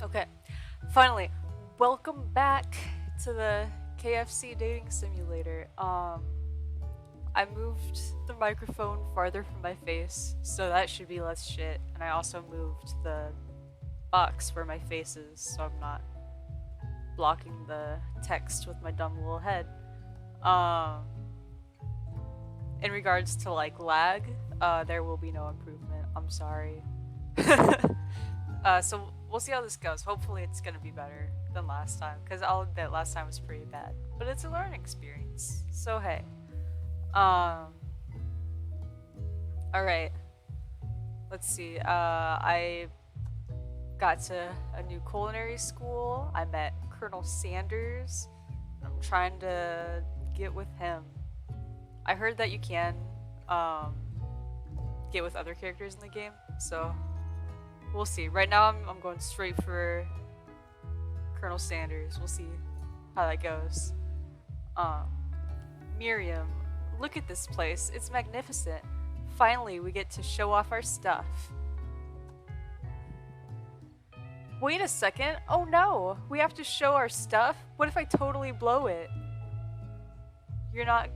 Okay, finally, welcome back to the KFC dating simulator. I moved the microphone farther from my face, so that should be less shit. And I also moved the box where my face is, so I'm not blocking the text with my dumb little head. Um, in regards to like lag, there will be no improvement. I'm sorry. So we'll see how this goes. Hopefully, it's gonna be better than last time, because I'll admit last time was pretty bad. But it's a learning experience. So hey. Um. All right. Let's see. I got to a new culinary school. I met Colonel Sanders. I'm trying to get with him. I heard that you can um, get with other characters in the game, so we'll see. Right now, I'm going straight for Colonel Sanders. We'll see how that goes. Um, Miriam, look at this place. It's magnificent. Finally, we get to show off our stuff. Wait a second. Oh no, we have to show our stuff? What if I totally blow it? You're not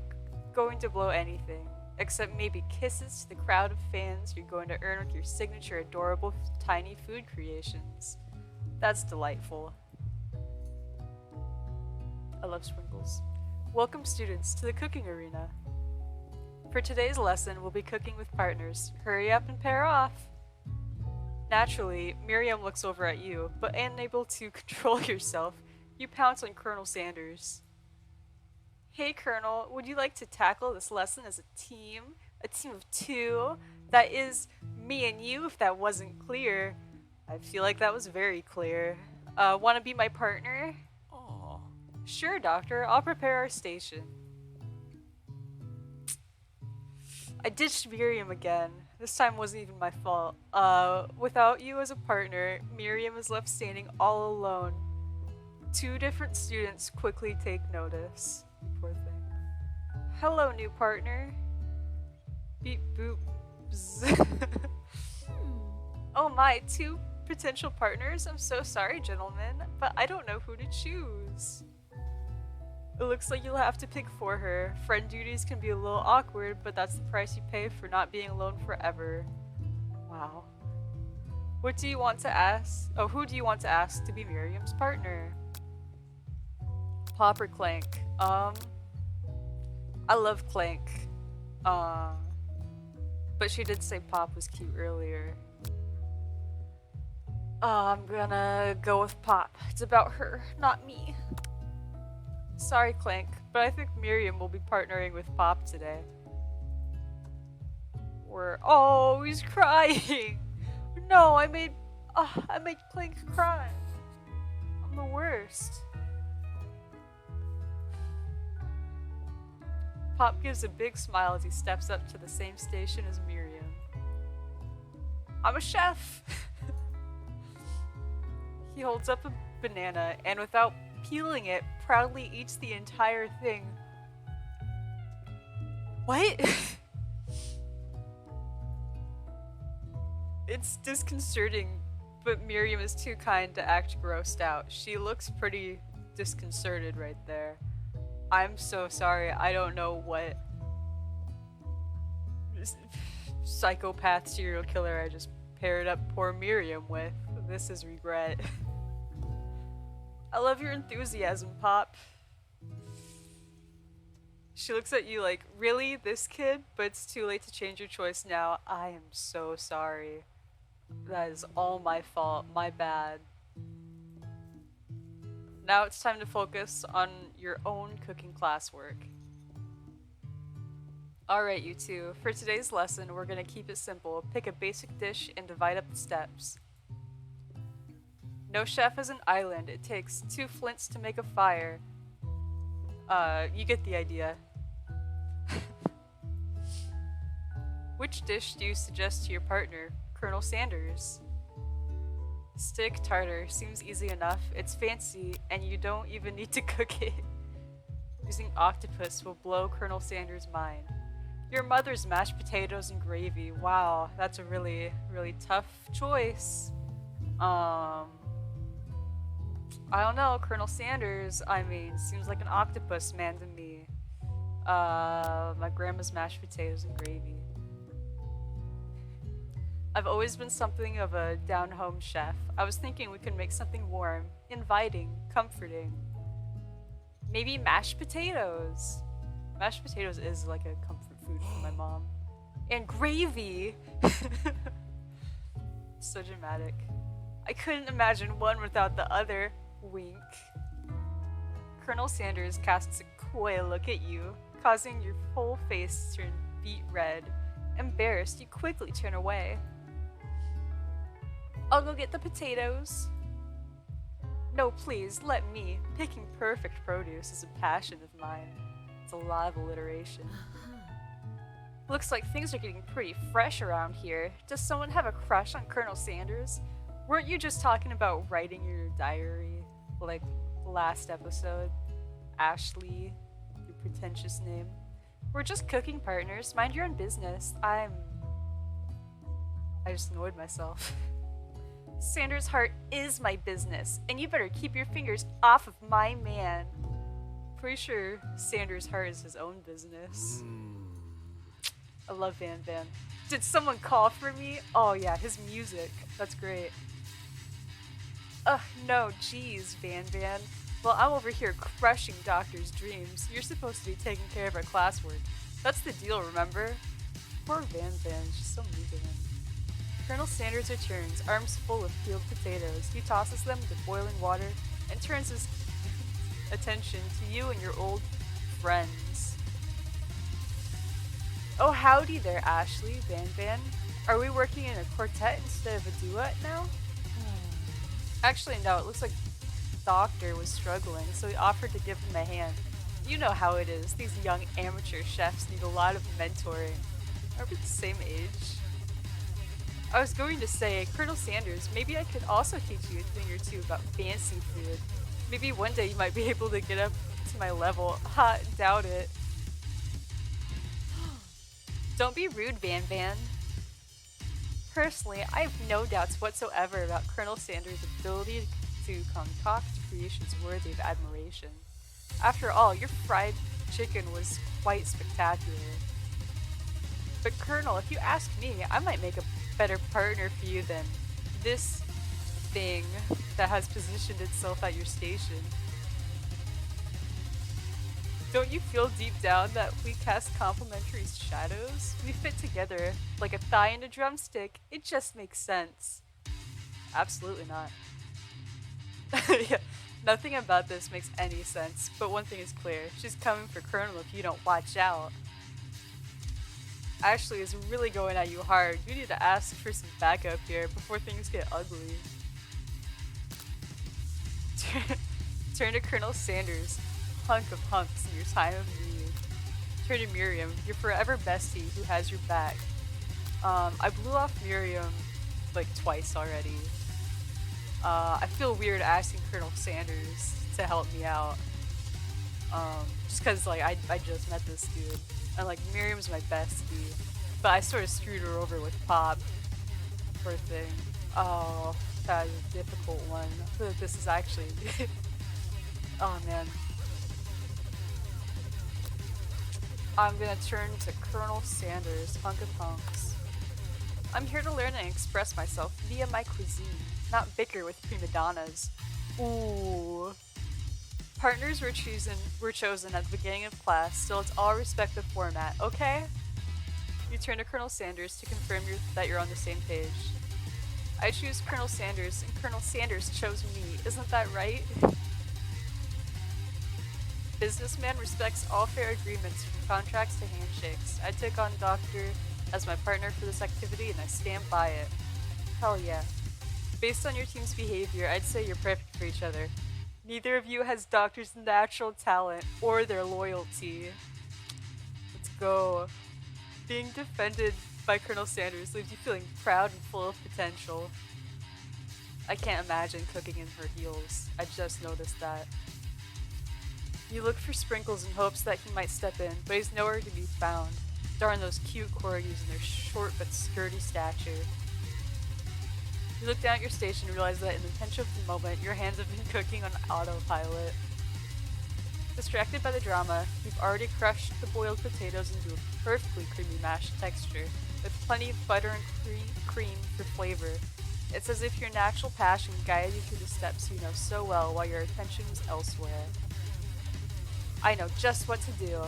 going to blow anything, except maybe kisses to the crowd of fans you're going to earn with your signature adorable tiny food creations. That's delightful. I love sprinkles. Welcome students to the cooking arena. For today's lesson, we'll be cooking with partners. Hurry up and pair off. Naturally, Miriam looks over at you, but unable to control yourself, you pounce on Colonel Sanders. Hey Colonel, would you like to tackle this lesson as a team? A team of two? That is, me and you, if that wasn't clear. I feel like that was very clear. Wanna be my partner? Aw. Sure, Doctor, I'll prepare our station. I ditched Miriam again. This time wasn't even my fault. Without you as a partner, Miriam is left standing all alone. Two different students quickly take notice. Poor thing. Hello, new partner. Beep boop. Bzz. Oh my, two potential partners? I'm so sorry, gentlemen, but I don't know who to choose. It looks like you'll have to pick for her. Friend duties can be a little awkward, but that's the price you pay for not being alone forever. Wow. What do you want to ask? Oh, who do you want to ask to be Miriam's partner? Pop or Clank? I love Clank. But she did say Pop was cute earlier. I'm gonna go with Pop. It's about her, not me. Sorry, Clank, but I think Miriam will be partnering with Pop today. Oh, he's crying. No, I made Clank cry. I'm the worst. Pop gives a big smile as he steps up to the same station as Miriam. I'm a chef. He holds up a banana and without peeling it, proudly eats the entire thing. What? It's disconcerting, but Miriam is too kind to act grossed out. She looks pretty disconcerted right there. I'm so sorry, I don't know what psychopath serial killer I just paired up poor Miriam with. This is regret. I love your enthusiasm, Pop. She looks at you like, really, this kid? But it's too late to change your choice now. I am so sorry. That is all my fault. My bad. Now it's time to focus on your own cooking classwork. Alright, you two. For today's lesson, we're gonna keep it simple. Pick a basic dish and divide up the steps. No chef is an island. It takes 2 flints to make a fire. You get the idea. Which dish do you suggest to your partner, Colonel Sanders? Steak tartar seems easy enough. It's fancy, and you don't even need to cook it. Using octopus will blow Colonel Sanders' mind. Your mother's mashed potatoes and gravy. Wow, that's a really, really tough choice. I don't know, Colonel Sanders, I mean, seems like an octopus man to me. My grandma's mashed potatoes and gravy. I've always been something of a down-home chef. I was thinking we could make something warm, inviting, comforting. Maybe mashed potatoes. Mashed potatoes is like a comfort food for my mom. And gravy! So dramatic. I couldn't imagine one without the other. Wink. Colonel Sanders casts a coy look at you, causing your whole face to turn beet red. Embarrassed, you quickly turn away. I'll go get the potatoes. No, please, let me. Picking perfect produce is a passion of mine. It's a lot of alliteration. Looks like things are getting pretty fresh around here. Does someone have a crush on Colonel Sanders? Weren't you just talking about writing your diary? Like last episode? Ashley, your pretentious name. We're just cooking partners. Mind your own business. I just annoyed myself. Sanders' heart is my business, and you better keep your fingers off of my man. Pretty sure Sanders' heart is his own business. I love Van Van. Did someone call for me? Oh yeah, his music. That's great. Ugh, no, geez, Van Van. Well, I'm over here crushing Doctor's dreams. You're supposed to be taking care of our classwork. That's the deal, remember? Poor Van Van, she's so mean to him. Colonel Sanders returns, arms full of peeled potatoes. He tosses them into boiling water and turns his attention to you and your old friends. Oh, howdy there, Ashley, Van Van. Are we working in a quartet instead of a duet now? Actually, no, it looks like Doctor was struggling, so he offered to give him a hand. You know how it is. These young amateur chefs need a lot of mentoring. Are we the same age? I was going to say, Colonel Sanders, maybe I could also teach you a thing or two about fancy food. Maybe one day you might be able to get up to my level. Ha, doubt it. Don't be rude, Van Van. Personally, I have no doubts whatsoever about Colonel Sanders' ability to concoct creations worthy of admiration. After all, your fried chicken was quite spectacular. But Colonel, if you ask me, I might make a better partner for you than this thing that has positioned itself at your station. Don't you feel deep down that we cast complementary shadows? We fit together like a thigh and a drumstick. It just makes sense. Absolutely not. Yeah, nothing about this makes any sense, but one thing is clear. She's coming for Colonel if you don't watch out. Ashley is really going at you hard. You need to ask for some backup here before things get ugly. Turn to Colonel Sanders. Hunk of hunks in your time of need. Turn to Miriam, your forever bestie who has your back. I blew off Miriam like twice already. I feel weird asking Colonel Sanders to help me out. Just cause like I just met this dude. And like Miriam's my bestie. But I sort of screwed her over with Pop. Poor thing. Oh, that is a difficult one. I feel like this is actually oh man. I'm gonna turn to Colonel Sanders, hunk of hunks. I'm here to learn and express myself via my cuisine, not bicker with prima donnas. Ooh. Partners were chosen at the beginning of class, so let's all respect the format, okay? You turn to Colonel Sanders to confirm that you're on the same page. I choose Colonel Sanders, and Colonel Sanders chose me. Isn't that right? Businessman respects all fair agreements from contracts to handshakes. I took on Doctor as my partner for this activity and I stand by it. Hell yeah. Based on your team's behavior, I'd say you're perfect for each other. Neither of you has Doctor's natural talent or their loyalty. Let's go. Being defended by Colonel Sanders leaves you feeling proud and full of potential. I can't imagine cooking in her heels. I just noticed that. You look for Sprinkles in hopes that he might step in, but he's nowhere to be found. Darn those cute corgis and their short but sturdy stature. You look down at your station and realize that in the tension of the moment, your hands have been cooking on autopilot. Distracted by the drama, you've already crushed the boiled potatoes into a perfectly creamy mashed texture, with plenty of butter and cream for flavor. It's as if your natural passion guided you through the steps you know so well while your attention was elsewhere. I know just what to do.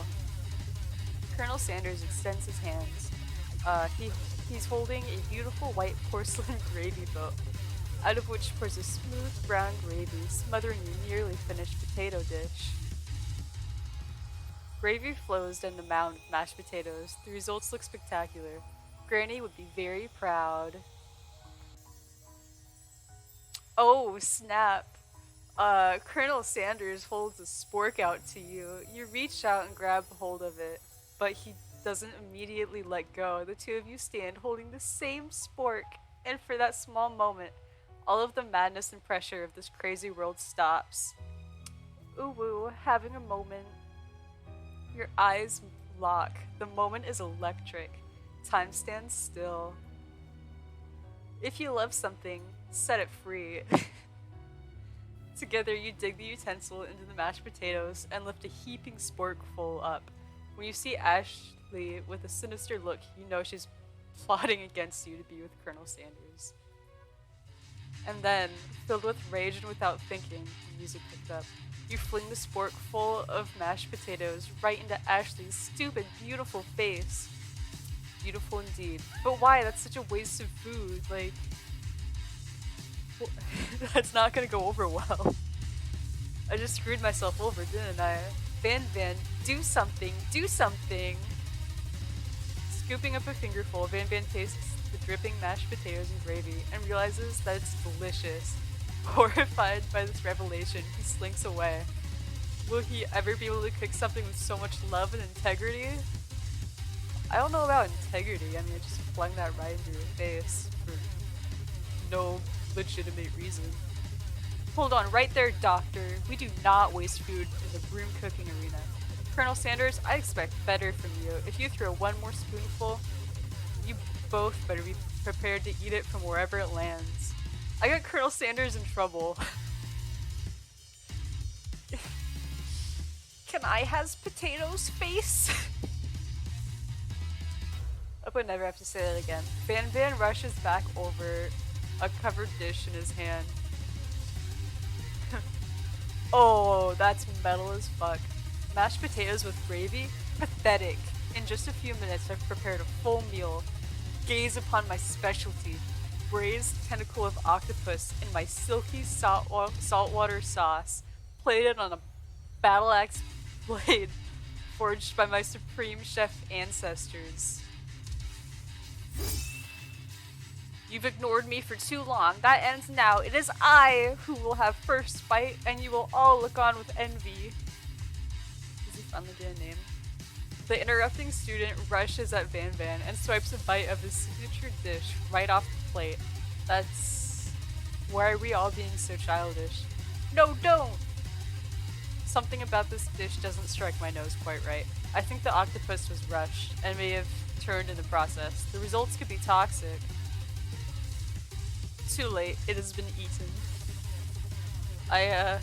Colonel Sanders extends his hands. He's holding a beautiful white porcelain gravy boat, out of which pours a smooth brown gravy, smothering your nearly finished potato dish. Gravy flows down the mound of mashed potatoes. The results look spectacular. Granny would be very proud. Oh, snap. Colonel Sanders holds a spork out to you. You reach out and grab hold of it, but he doesn't immediately let go. The two of you stand holding the same spork, and for that small moment, all of the madness and pressure of this crazy world stops. Ooh woo, having a moment. Your eyes lock. The moment is electric. Time stands still. If you love something, set it free. Together, you dig the utensil into the mashed potatoes and lift a heaping sporkful up. When you see Ashley with a sinister look, you know she's plotting against you to be with Colonel Sanders. And then, filled with rage and without thinking, the music picked up. You fling the spork full of mashed potatoes right into Ashley's stupid, beautiful face. Beautiful indeed. But why? That's such a waste of food. Like, that's not gonna go over well. I just screwed myself over, didn't I? Van, do something, do something! Scooping up a fingerful, Van tastes the dripping mashed potatoes and gravy and realizes that it's delicious. Horrified by this revelation, he slinks away. Will he ever be able to cook something with so much love and integrity? I don't know about integrity. I mean, I just flung that right into your face for no legitimate reason. Hold on, right there, Doctor. We do not waste food in the broom cooking arena. Colonel Sanders, I expect better from you. If you throw one more spoonful, you both better be prepared to eat it from wherever it lands. I got Colonel Sanders in trouble. Can I has potatoes face? I would never have to say that again. Van rushes back over a covered dish in his hand. Oh, that's metal as fuck. Mashed potatoes with gravy? Pathetic. In just a few minutes, I've prepared a full meal. Gaze upon my specialty. Braised tentacle of octopus in my silky saltwater sauce, plated on a battle axe blade forged by my supreme chef ancestors. You've ignored me for too long. That ends now. It is I who will have first bite, and you will all look on with envy. Does he finally get a name? The interrupting student rushes at Van and swipes a bite of his signature dish right off the plate. That's... Why are we all being so childish? No, don't! Something about this dish doesn't strike my nose quite right. I think the octopus was rushed, and may have turned in the process. The results could be toxic. Too late. It has been eaten. I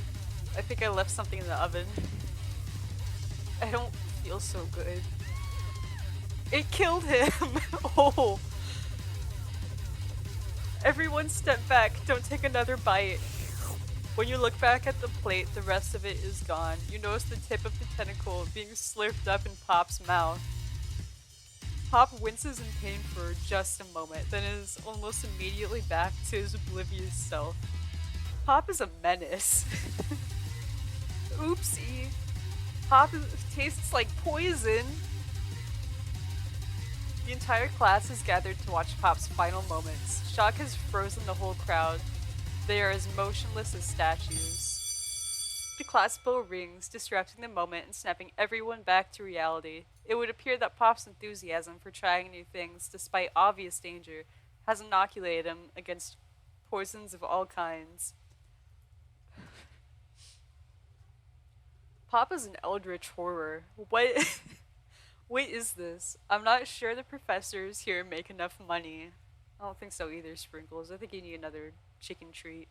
think I left something in the oven. I don't feel so good. It killed him! Oh! Everyone step back. Don't take another bite. When you look back at the plate, the rest of it is gone. You notice the tip of the tentacle being slurped up in Pop's mouth. Pop winces in pain for just a moment, then is almost immediately back to his oblivious self. Pop is a menace. Oopsie. Pop tastes like poison. The entire class is gathered to watch Pop's final moments. Shock has frozen the whole crowd. They are as motionless as statues. The class bell rings, disrupting the moment and snapping everyone back to reality. It would appear that Pop's enthusiasm for trying new things, despite obvious danger, has inoculated him against poisons of all kinds. Pop is an eldritch horror. What is this? I'm not sure the professors here make enough money. I don't think so either, Sprinkles. I think you need another chicken treat.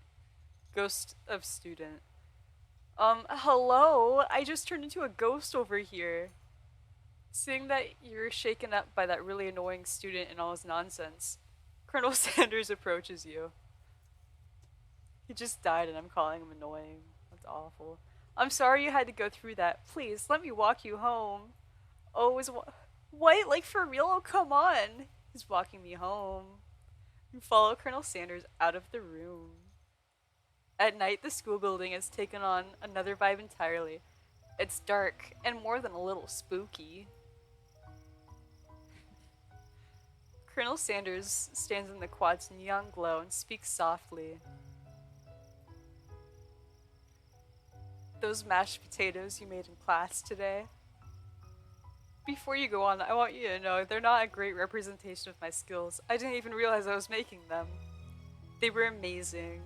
Ghost of student. Hello? I just turned into a ghost over here. Seeing that you're shaken up by that really annoying student and all his nonsense, Colonel Sanders approaches you. He just died and I'm calling him annoying. That's awful. I'm sorry you had to go through that. Please, let me walk you home. Oh, what? Like for real? Oh, come on. He's walking me home. You follow Colonel Sanders out of the room. At night, the school building has taken on another vibe entirely. It's dark and more than a little spooky. Colonel Sanders stands in the quad's neon glow and speaks softly. Those mashed potatoes you made in class today. Before you go on, I want you to know they're not a great representation of my skills. I didn't even realize I was making them. They were amazing.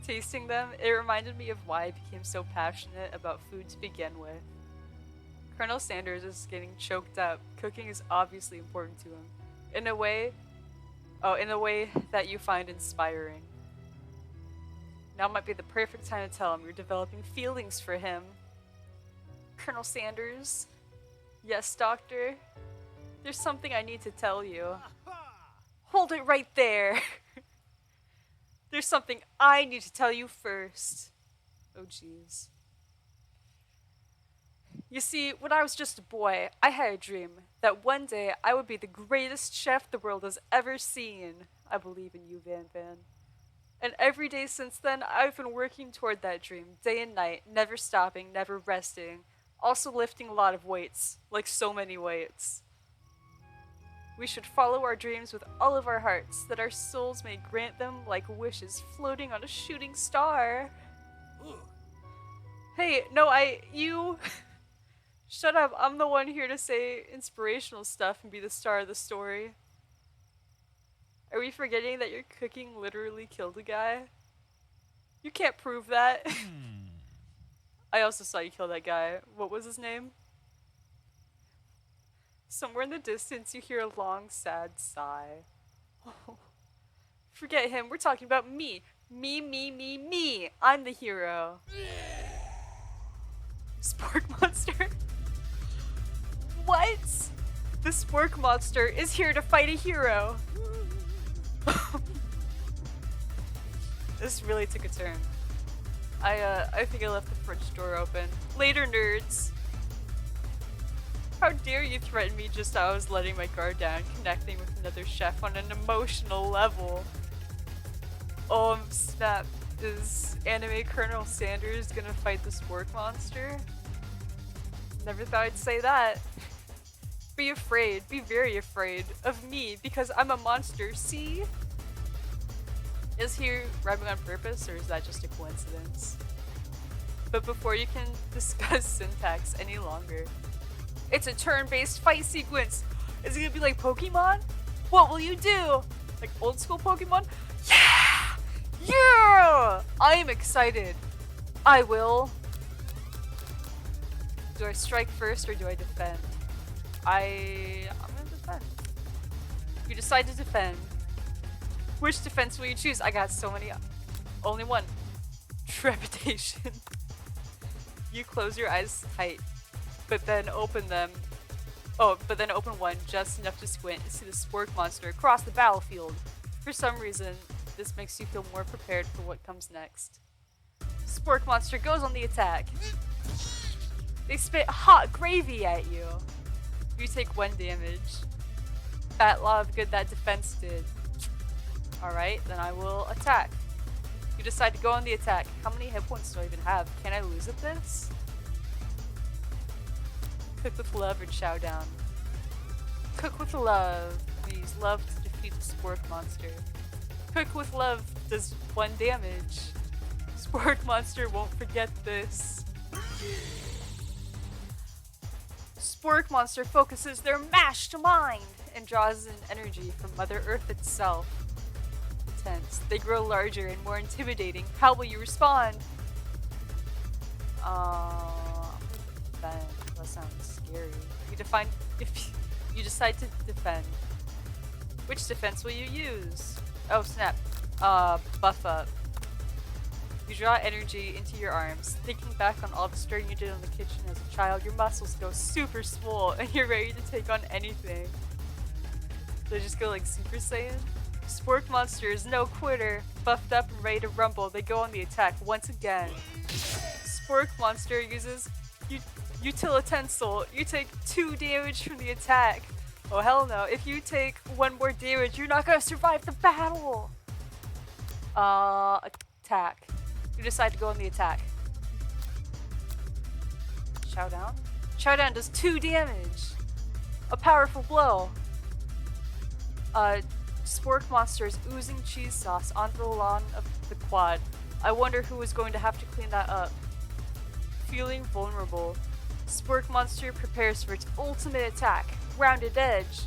Tasting them, it reminded me of why I became so passionate about food to begin with. Colonel Sanders is getting choked up. Cooking is obviously important to him. In a way that you find inspiring. Now might be the perfect time to tell him you're developing feelings for him. Colonel Sanders? Yes, Doctor? There's something I need to tell you. Hold it right there! There's something I need to tell you first. Oh, jeez. You see, when I was just a boy, I had a dream that one day I would be the greatest chef the world has ever seen. I believe in you, Van Van. And every day since then, I've been working toward that dream, day and night, never stopping, never resting. Also lifting a lot of weights, like so many weights. We should follow our dreams with all of our hearts, that our souls may grant them like wishes floating on a shooting star. Hey, no, you... Shut up, I'm the one here to say inspirational stuff and be the star of the story. Are we forgetting that your cooking literally killed a guy? You can't prove that. I also saw you kill that guy. What was his name? Somewhere in the distance, you hear a long, sad sigh. Oh, forget him. We're talking about me. Me. I'm the hero. Spork monster? What? The Spork monster is here to fight a hero. This really took a turn. I think I left the fridge door open. Later, nerds. How dare you threaten me just as I was letting my guard down, connecting with another chef on an emotional level. Oh, snap. Is anime Colonel Sanders gonna fight the Spork monster? Never thought I'd say that. Be afraid, be very afraid of me because I'm a monster, see? Is he rhyming on purpose or is that just a coincidence? But before you can discuss syntax any longer, it's a turn-based fight sequence. Is it gonna be like Pokemon? What will you do? Like old school Pokemon? Yeah! Yeah! I am excited. I will. Do I strike first or do I defend? I'm gonna defend. You decide to defend. Which defense will you choose? I got so many. Only one. Trepidation. You close your eyes tight, but then open them. Oh, but then open one just enough to squint and see the Spork monster across the battlefield. For some reason, this makes you feel more prepared for what comes next. Spork monster goes on the attack. They spit hot gravy at you. You take 1 damage. Fat lot of good that defense did. Alright, then I will attack. You decide to go on the attack. How many hit points do I even have? Can I lose at this? Cook with love or chow down? Cook with love. We use love to defeat the Spork monster. Cook with love does 1 damage. Spork monster won't forget this. Spork monster focuses their mashed mind and draws in energy from Mother Earth itself. Tense. They grow larger and more intimidating. How will you respond? Defend. That sounds scary. If you decide to defend. Which defense will you use? Oh snap. Buff up. You draw energy into your arms. Thinking back on all the stirring you did in the kitchen as a child, your muscles go super swole and you're ready to take on anything. They just go like Super Saiyan? Spork Monster is no quitter. Buffed up and ready to rumble, they go on the attack once again. Spork Monster uses Utilitensel. You take 2 damage from the attack. Oh hell no, if you take 1 more damage, you're not gonna survive the battle! Attack. You decide to go on the attack. Showdown? Showdown does 2 damage! A powerful blow! Spork Monster is oozing cheese sauce onto the lawn of the quad. I wonder who is going to have to clean that up. Feeling vulnerable, Spork Monster prepares for its ultimate attack, Rounded Edge.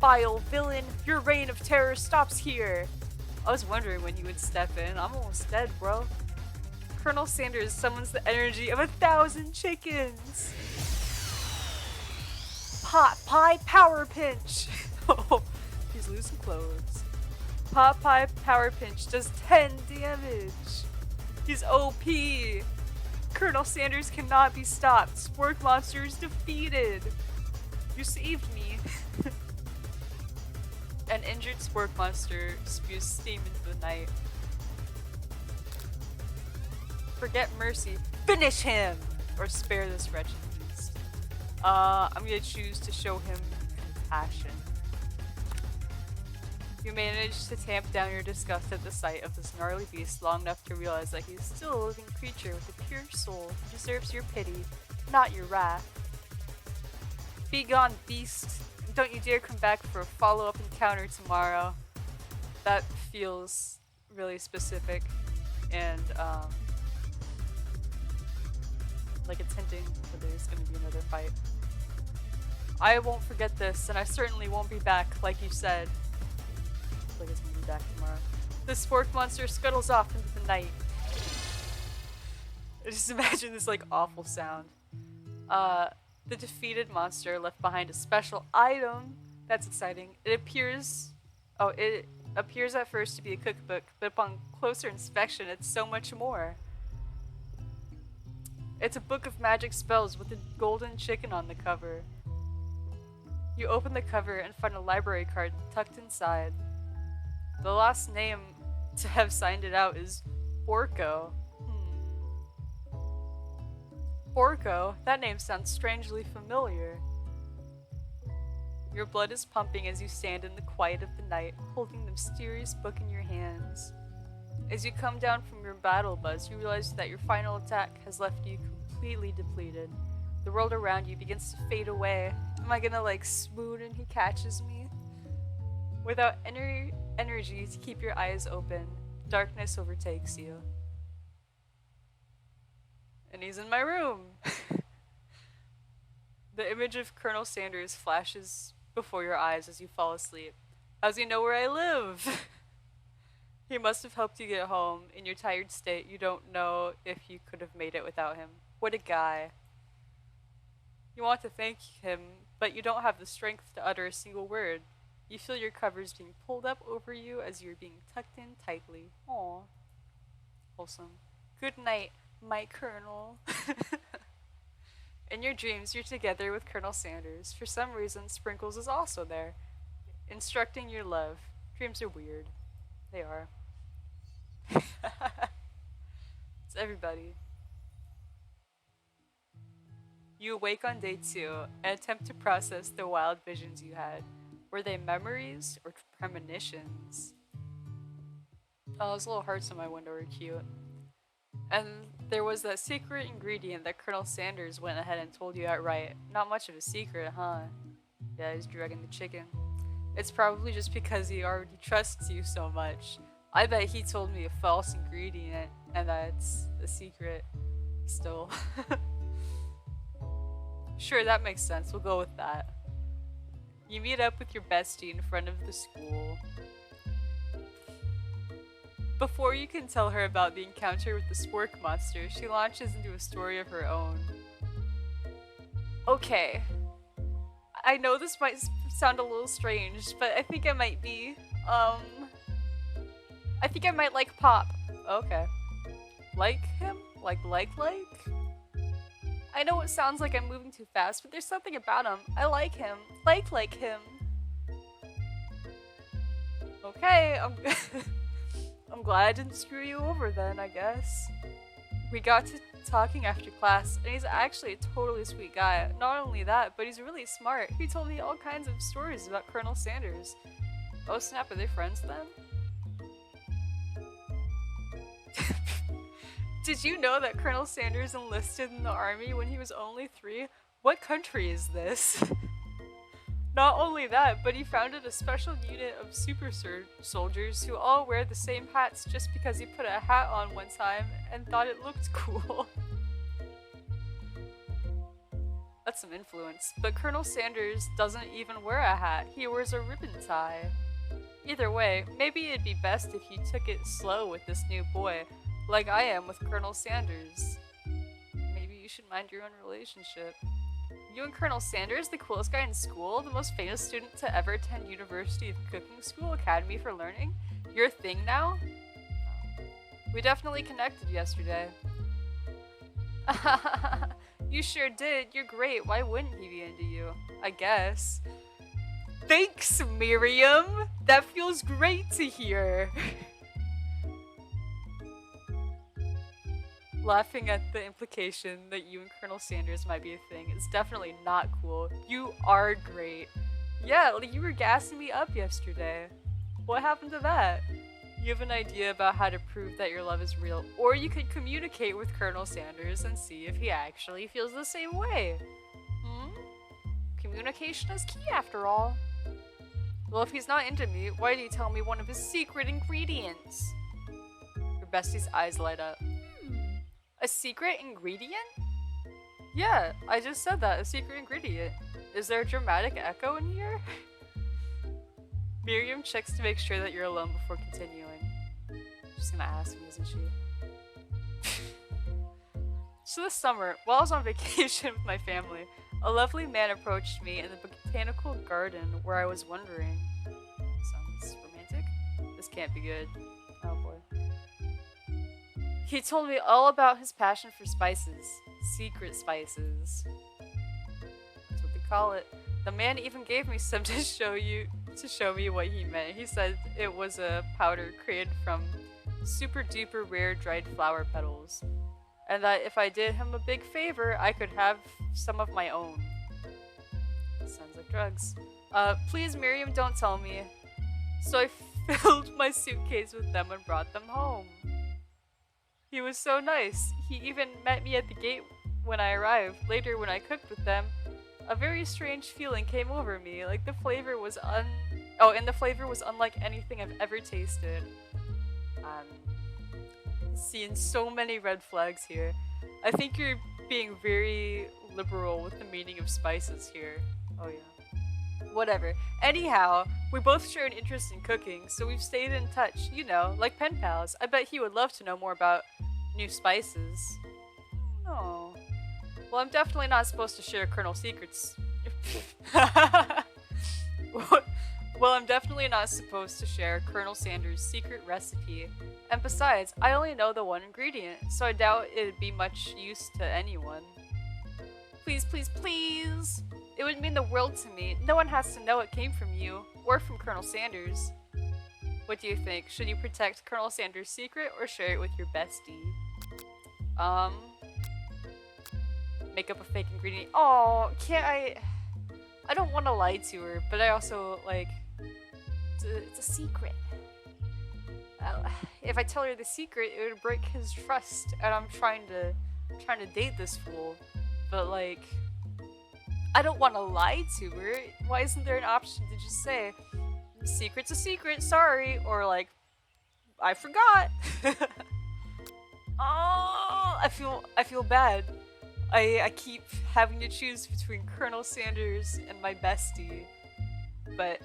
Vile villain, your reign of terror stops here. I was wondering when you would step in. I'm almost dead, bro. Colonel Sanders summons the energy of 1,000 chickens. Pot Pie Power Pinch. Oh, he's losing clothes. Pot Pie Power Pinch does 10 damage. He's OP. Colonel Sanders cannot be stopped. Spork Monster is defeated. You saved me. An injured Spork Monster spews steam into the night. Forget mercy. Finish him! Or spare this wretched beast. I'm gonna choose to show him compassion. You manage to tamp down your disgust at the sight of this gnarly beast long enough to realize that he is still a living creature with a pure soul who deserves your pity, not your wrath. Be gone, beast. Don't you dare come back for a follow-up encounter tomorrow. That feels really specific and like it's hinting that there's going to be another fight. I won't forget this, and I certainly won't be back, like you said. Like it's going to be back tomorrow. The Spork Monster scuttles off into the night. I just imagine this like awful sound. The defeated monster left behind a special item. That's exciting. It appears at first to be a cookbook, but upon closer inspection, it's so much more. It's a book of magic spells with a golden chicken on the cover. You open the cover and find a library card tucked inside. The last name to have signed it out is Borko. Borko? That name sounds strangely familiar. Your blood is pumping as you stand in the quiet of the night, holding the mysterious book in your hands. As you come down from your battle buzz, you realize that your final attack has left you completely depleted. The world around you begins to fade away. Am I gonna like swoon and he catches me? Without any energy to keep your eyes open, darkness overtakes you. And he's in my room. The image of Colonel Sanders flashes before your eyes as you fall asleep. How's he know where I live? He must have helped you get home. In your tired state, you don't know if you could have made it without him. What a guy. You want to thank him, but you don't have the strength to utter a single word. You feel your covers being pulled up over you as you're being tucked in tightly. Aww. Wholesome. Good night, my Colonel. In your dreams, you're together with Colonel Sanders. For some reason, Sprinkles is also there, instructing your love. Dreams are weird. They are. It's everybody. You awake on day 2 and attempt to process the wild visions you had. Were they memories or premonitions? Oh, those little hearts on my window are cute. And there was that secret ingredient that Colonel Sanders went ahead and told you outright. Not much of a secret, huh? Yeah, he's drugging the chicken. It's probably just because he already trusts you so much. I bet he told me a false ingredient, and that's a secret still. Sure, that makes sense. We'll go with that. You meet up with your bestie in front of the school. Before you can tell her about the encounter with the Spork Monster, she launches into a story of her own. Okay. I know this might sound a little strange, but I think I might be. Um, I think I might like Pop. Okay. Like him? Like? I know it sounds like I'm moving too fast, but there's something about him. I like him. Like him. Okay, I'm glad I didn't screw you over then, I guess. We got to talking after class, and he's actually a totally sweet guy. Not only that, but he's really smart. He told me all kinds of stories about Colonel Sanders. Oh snap, are they friends then? Did you know that Colonel Sanders enlisted in the army when he was only 3? What country is this? Not only that, but he founded a special unit of super soldiers who all wear the same hats just because he put a hat on one time and thought it looked cool. That's some influence. But Colonel Sanders doesn't even wear a hat. He wears a ribbon tie. Either way, maybe it'd be best if you took it slow with this new boy, like I am with Colonel Sanders. Maybe you should mind your own relationship. You and Colonel Sanders, the coolest guy in school, the most famous student to ever attend University of Cooking School Academy for Learning? You're a thing now? We definitely connected yesterday. You sure did. You're great. Why wouldn't he be into you? I guess. Thanks, Miriam! That feels great to hear! Laughing at the implication that you and Colonel Sanders might be a thing is definitely not cool. You are great. Yeah, you were gassing me up yesterday. What happened to that? You have an idea about how to prove that your love is real, or you could communicate with Colonel Sanders and see if he actually feels the same way. Communication is key after all. Well, if he's not into me, why did he tell me one of his secret ingredients? Your bestie's eyes light up. A secret ingredient? Yeah, I just said that, a secret ingredient. Is there a dramatic echo in here? Miriam checks to make sure that you're alone before continuing. She's gonna ask me, isn't she? So this summer, while I was on vacation with my family, a lovely man approached me in the botanical garden where I was wondering. Sounds romantic? This can't be good. Oh boy. He told me all about his passion for spices. Secret spices. That's what they call it. The man even gave me some to show me what he meant. He said it was a powder created from super duper rare dried flower petals. And that if I did him a big favor, I could have some of my own. Sounds like drugs. Please Miriam, don't tell me. So I filled my suitcase with them and brought them home. He was so nice. He even met me at the gate when I arrived. Later, when I cooked with them, a very strange feeling came over me. Like the flavor was unlike anything I've ever tasted. Seeing so many red flags here. I think you're being very liberal with the meaning of spices here. Oh yeah. Whatever. Anyhow, we both share an interest in cooking, so we've stayed in touch, you know, like pen pals. I bet he would love to know more about new spices. Oh. Well, I'm definitely not supposed to share Colonel secrets. Well, I'm definitely not supposed to share Colonel Sanders' secret recipe. And besides, I only know the one ingredient, so I doubt it'd be much use to anyone. Please, please, please! It would mean the world to me. No one has to know it came from you, or from Colonel Sanders. What do you think? Should you protect Colonel Sanders' secret, or share it with your bestie? Make up a fake ingredient. Oh, can't I don't want to lie to her, but I also, like, it's a secret. If I tell her the secret, it would break his trust, and I'm trying to date this fool. But, like, I don't want to lie to her. Why isn't there an option to just say, secret's a secret, sorry, or like, I forgot. Oh, I feel bad. I keep having to choose between Colonel Sanders and my bestie, but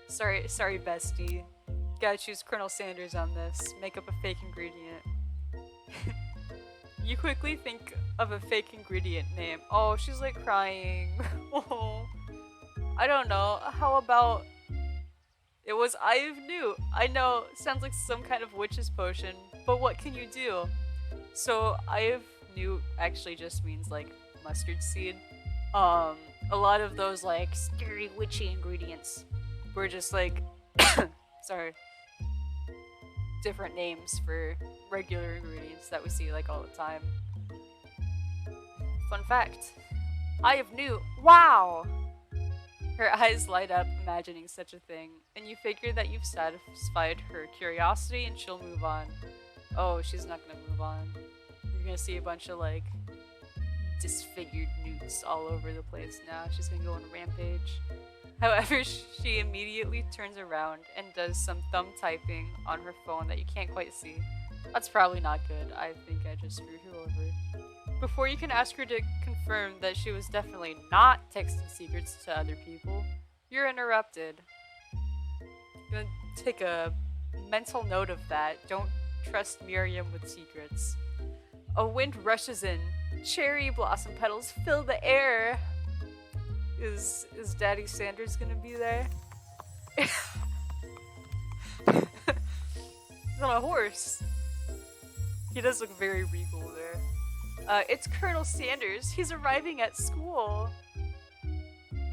sorry bestie. Gotta choose Colonel Sanders on this. Make up a fake ingredient. You quickly think of a fake ingredient name. Oh, she's like crying. Oh. I don't know. How about it was Eye of Newt? I know, sounds like some kind of witch's potion, but what can you do? So Eye of Newt actually just means like mustard seed. A lot of those like scary witchy ingredients were just like sorry, different names for regular ingredients that we see like all the time. Fun fact, Eye of Newt. Wow! Her eyes light up imagining such a thing, and you figure that you've satisfied her curiosity and she'll move on. Oh, she's not gonna move on. You're gonna see a bunch of like disfigured newts all over the place now. She's gonna go on a rampage. However, she immediately turns around and does some thumb typing on her phone that you can't quite see. That's probably not good. I think I just screwed her over. Before you can ask her to confirm that she was definitely not texting secrets to other people, you're interrupted. I'm gonna take a mental note of that. Don't trust Miriam with secrets. A wind rushes in. Cherry blossom petals fill the air. Is Daddy Sanders gonna be there? He's on a horse. He does look very regal there. It's Colonel Sanders. He's arriving at school.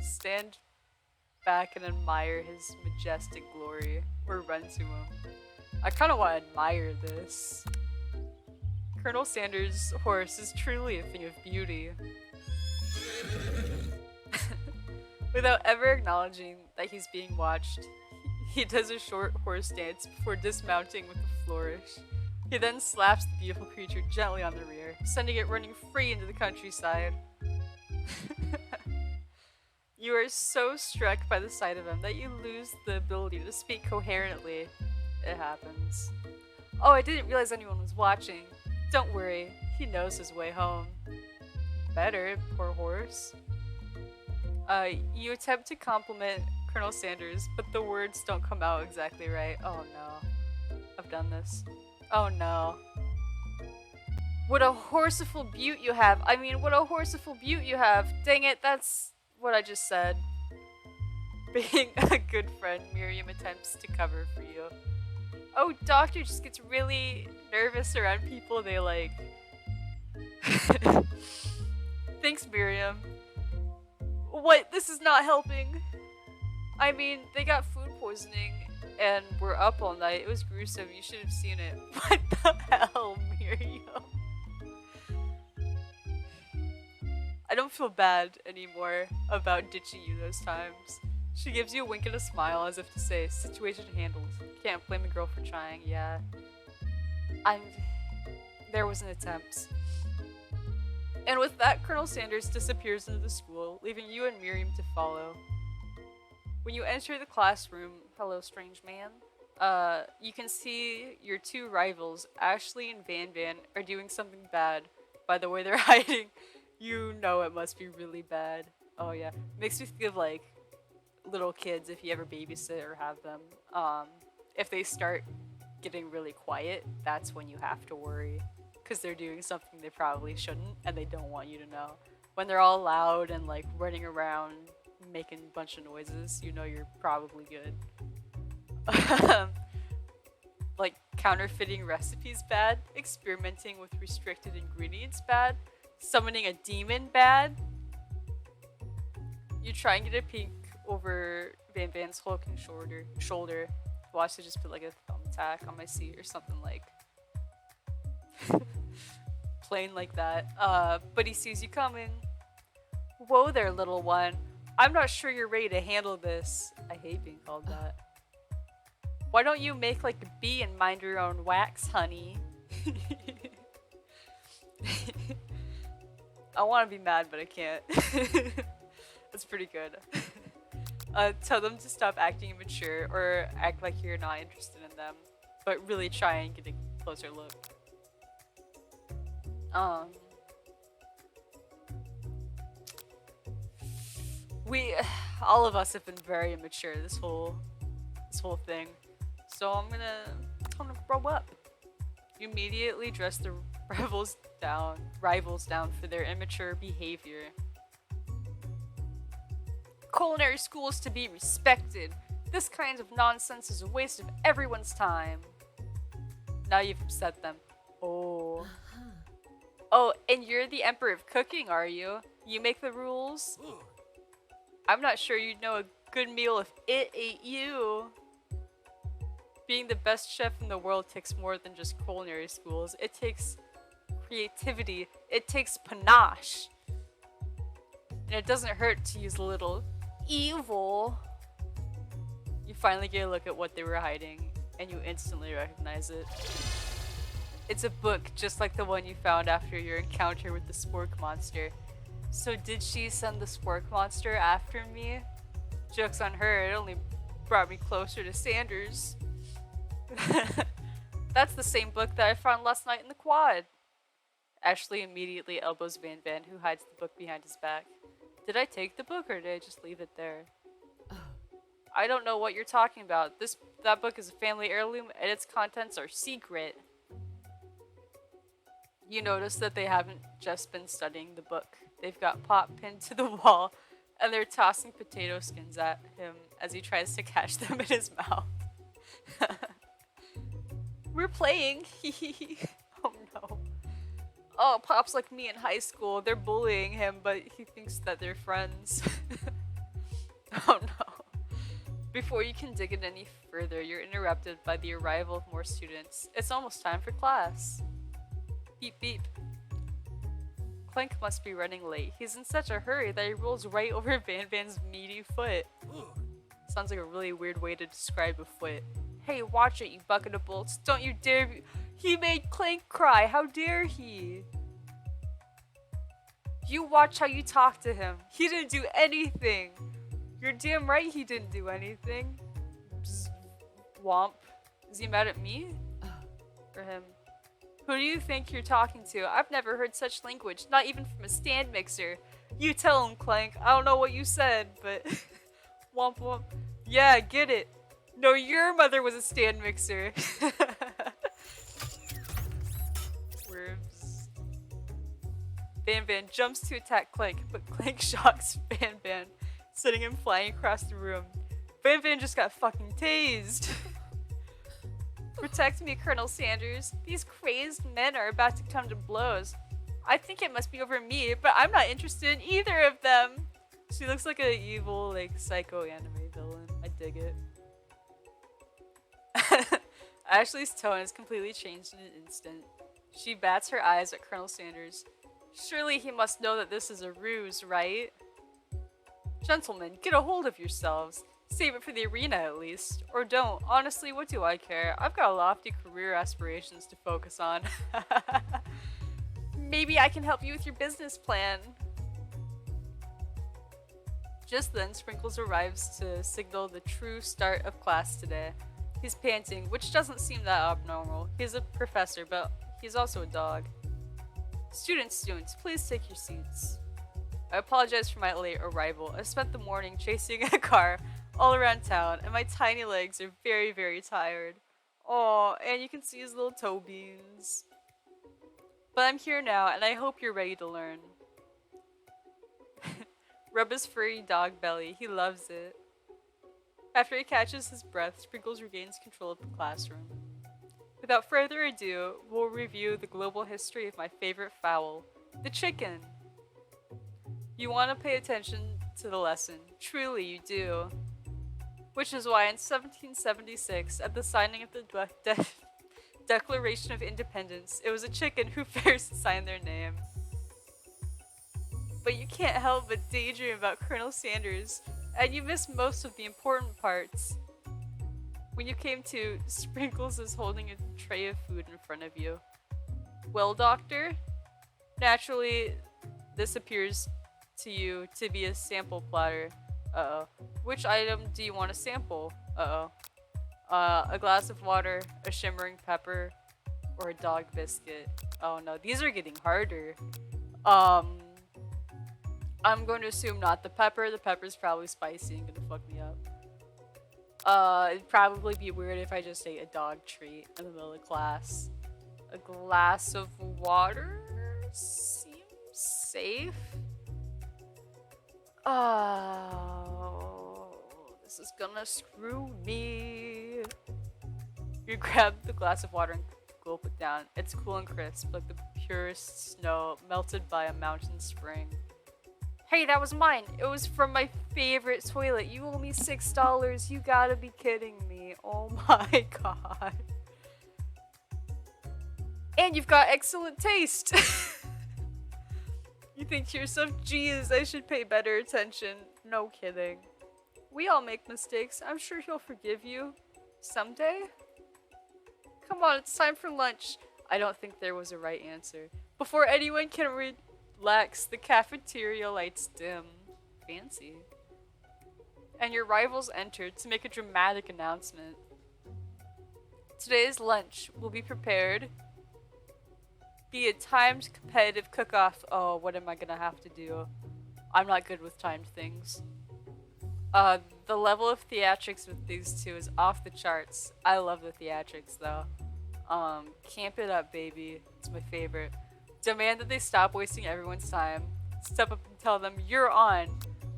Stand back and admire his majestic glory, or run to him. I kind of want to admire this. Colonel Sanders' horse is truly a thing of beauty. Without ever acknowledging that he's being watched, he does a short horse dance before dismounting with a flourish. He then slaps the beautiful creature gently on the rear, sending it running free into the countryside. You are so struck by the sight of him that you lose the ability to speak coherently. It happens. Oh, I didn't realize anyone was watching. Don't worry, he knows his way home. Better, poor horse. You attempt to compliment Colonel Sanders, but the words don't come out exactly right. Oh no. I've done this. Oh no. What a horseful beaut you have. I mean, what a horseful beaut you have. Dang it, that's what I just said. Being a good friend, Miriam attempts to cover for you. Oh, Doctor just gets really nervous around people they like. Thanks, Miriam. What? This is not helping. I mean, they got food poisoning and were up all night. It was gruesome. You should have seen it. What the hell, Miriam? I don't feel bad anymore about ditching you those times. She gives you a wink and a smile as if to say, situation handled. Can't blame a girl for trying, yeah. There was an attempt. And with that, Colonel Sanders disappears into the school, leaving you and Miriam to follow. When you enter the classroom, hello strange man, you can see your two rivals, Ashley and Van Van, are doing something bad. By the way they're hiding, you know it must be really bad. Oh yeah, makes me think of like little kids if you ever babysit or have them. If they start getting really quiet, that's when you have to worry. Because they're doing something they probably shouldn't and they don't want you to know. When they're all loud and like running around making a bunch of noises, you know you're probably good. Like counterfeiting recipes bad, experimenting with restricted ingredients bad, summoning a demon bad. You try and get a peek over Van Van's hulking shoulder. Watch to just put like a thumbtack on my seat or something like plain like that. But he sees you coming. Whoa there, little one. I'm not sure you're ready to handle this. I hate being called that. Why don't you make like a bee and mind your own wax, honey? I want to be mad, but I can't. That's pretty good. Tell them to stop acting immature or act like you're not interested in them, but really try and get a closer look. All of us have been very immature this whole thing. So I'm gonna grow up. You immediately dress the rivals down for their immature behavior. Culinary school is to be respected. This kind of nonsense is a waste of everyone's time. Now you've upset them. Oh. Oh, and you're the emperor of cooking, are you? You make the rules? I'm not sure you'd know a good meal if it ate you. Being the best chef in the world takes more than just culinary schools. It takes creativity. It takes panache. And it doesn't hurt to use a little evil. You finally get a look at what they were hiding, and you instantly recognize it. It's a book just like the one you found after your encounter with the spork monster. So did she send the spork monster after me? Joke's on her, it only brought me closer to Sanders. That's the same book that I found last night in the quad. Ashley immediately elbows Van Van, who hides the book behind his back. Did I take the book or did I just leave it there? I don't know what you're talking about. That book is a family heirloom and its contents are secret. You notice that they haven't just been studying the book. They've got Pop pinned to the wall and they're tossing potato skins at him as he tries to catch them in his mouth. We're playing. Oh no. Oh, Pop's like me in high school. They're bullying him, but he thinks that they're friends. Oh no. Before you can dig it any further, you're interrupted by the arrival of more students. It's almost time for class. Beep beep. Clank must be running late. He's in such a hurry that he rolls right over Van Van's meaty foot. Sounds like a really weird way to describe a foot. Hey, watch it, you bucket of bolts. Don't you dare be— He made Clank cry. How dare he? You watch how you talk to him. He didn't do anything. You're damn right he didn't do anything. Psst. Womp. Is he mad at me? Or him? Who do you think you're talking to? I've never heard such language, not even from a stand mixer. You tell him, Clank. I don't know what you said, but... Womp womp. Yeah, get it. No, your mother was a stand mixer. Worms. Van Van jumps to attack Clank, but Clank shocks Van Van, sending him flying across the room. Van Van just got fucking tased. Protect me, Colonel Sanders. These crazed men are about to come to blows. I think it must be over me, but I'm not interested in either of them. She looks like an evil, like, psycho anime villain. I dig it. Ashley's tone has completely changed in an instant. She bats her eyes at Colonel Sanders. Surely he must know that this is a ruse, right? Gentlemen, get a hold of yourselves. Save it for the arena at least. Or don't. Honestly, what do I care? I've got lofty career aspirations to focus on. Maybe I can help you with your business plan. Just then, Sprinkles arrives to signal the true start of class today. He's panting, which doesn't seem that abnormal. He's a professor, but he's also a dog. Students, please take your seats. I apologize for my late arrival. I spent the morning chasing a car all around town, and my tiny legs are very, very tired. Oh, and you can see his little toe beans. But I'm here now, and I hope you're ready to learn. Rub his furry dog belly. He loves it. After he catches his breath, Sprinkles regains control of the classroom. Without further ado, we'll review the global history of my favorite fowl, the chicken. You want to pay attention to the lesson. Truly, you do. Which is why in 1776, at the signing of the Declaration of Independence, it was a chicken who first signed their name. But you can't help but daydream about Colonel Sanders, and you miss most of the important parts. When you came to, Sprinkles is holding a tray of food in front of you. Well, Doctor? Naturally, this appears to you to be a sample platter. Uh-oh. Which item do you want to sample? Uh-oh. A glass of water, a shimmering pepper, or a dog biscuit. Oh no, these are getting harder. I'm going to assume not the pepper. The pepper's probably spicy and gonna fuck me up. It'd probably be weird if I just ate a dog treat in the middle of class. A glass of water seems safe. This is gonna screw me. You grab the glass of water and gulp it down. It's cool and crisp, like the purest snow melted by a mountain spring. Hey, that was mine. It was from my favorite toilet. You owe me $6. You gotta be kidding me. Oh my god. And you've got excellent taste. You think to yourself, geez, I should pay better attention. No kidding. We all make mistakes. I'm sure he'll forgive you. Someday? Come on, it's time for lunch. I don't think there was a right answer. Before anyone can relax, the cafeteria lights dim. Fancy. And your rivals enter to make a dramatic announcement. Today's lunch will be prepared. Be a timed competitive cook-off. Oh, what am I gonna have to do? I'm not good with timed things. The level of theatrics with these two is off the charts. I love the theatrics though. Camp it up, baby. It's my favorite. Demand that they stop wasting everyone's time. Step up and tell them, you're on.